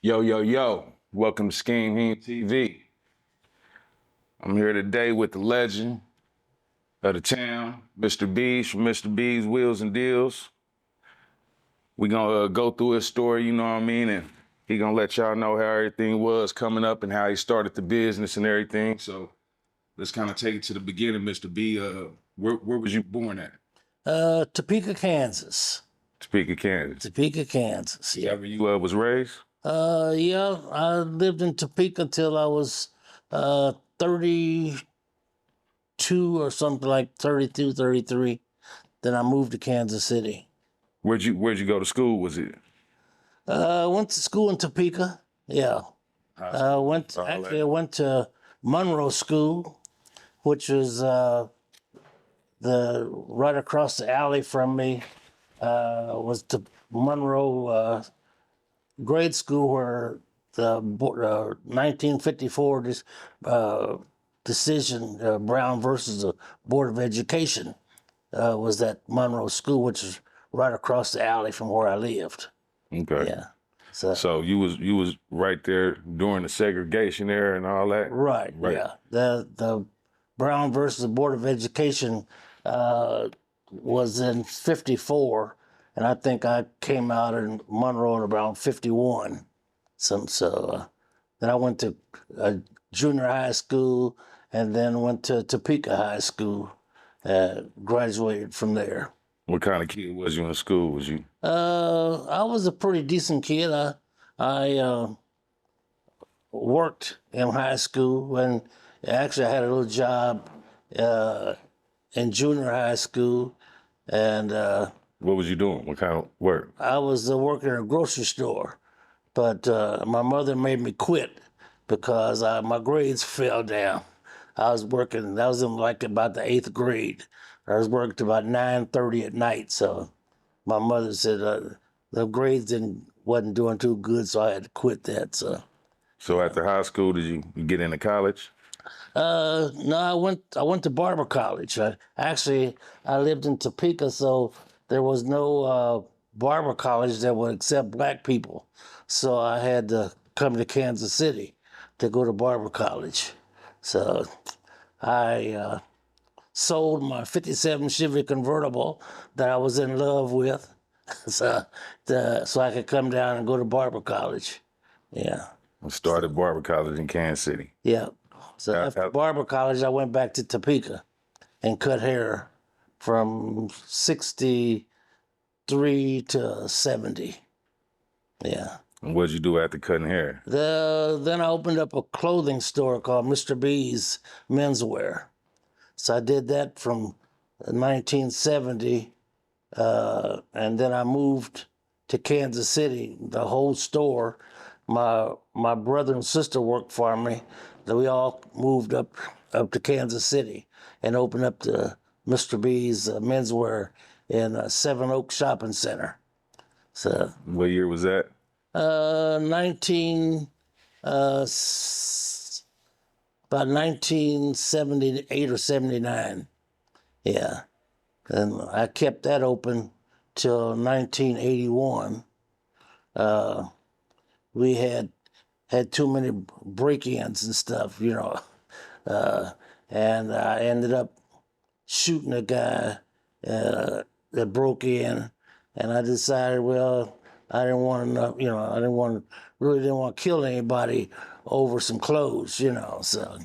Yo, yo, yo, welcome to Scheme Heen TV. I'm here today with the legend of the town, Mr. B's from Mr. B's Wheels and Deals. We're gonna go through his story, you know what I mean? And he gonna let y'all know how everything was coming up and how he started the business and everything. So let's kind of take it to the beginning, Mr. B. Where was you born at? Topeka, Kansas. Topeka, Kansas. Topeka, Kansas. Yeah. Where you was raised? Yeah, I lived in Topeka till I was 32 or something, like 32, 33. Then I moved to Kansas City. Where'd you go to school? Was it? Went to school in Topeka. Yeah. I went to Monroe School, which was the right across the alley from me. Was the Monroe grade school where the 1954 decision, Brown versus the Board of Education, was that Monroe School, which is right across the alley from where I lived. Okay. Yeah. So you was right there during the segregation era and all that? Right. Yeah. The Brown versus the Board of Education was in 54, and I think I came out in Monroe in around 51. So then I went to junior high school and then went to Topeka High School, graduated from there. What kind of kid was you in school? Was you? I was a pretty decent kid. I worked in high school, and actually I had a little job in junior high school, and What was you doing? What kind of work? I was working in a grocery store, but my mother made me quit because my grades fell down. I was working, that was in like about the 8th grade. I was working to about 9:30 at night, so my mother said the grades wasn't doing too good, so I had to quit that. So after high school, did you get into college? No, I went to Barber College. I lived in Topeka, so there was no Barber College that would accept black people. So I had to come to Kansas City to go to Barber College. So I sold my 57 Chevy convertible that I was in love with, so I could come down and go to Barber College. Yeah. I started Barber College in Kansas City. Yeah. So after Barber College, I went back to Topeka and cut hair from 63 to 70. Yeah. And what'd you do after cutting hair? Then I opened up a clothing store called Mr. B's Menswear. So I did that from 1970, and then I moved to Kansas City. The whole store, my brother and sister worked for me. We all moved up to Kansas City and opened up the Mr. B's Menswear in Seven Oaks Shopping Center. So what year was that? 1978 or 79. Yeah. And I kept that open till 1981. We had too many break-ins and stuff, you know. And I ended up shooting a guy that broke in, and I decided, well, I didn't want to, really didn't want to kill anybody over some clothes, you know, so.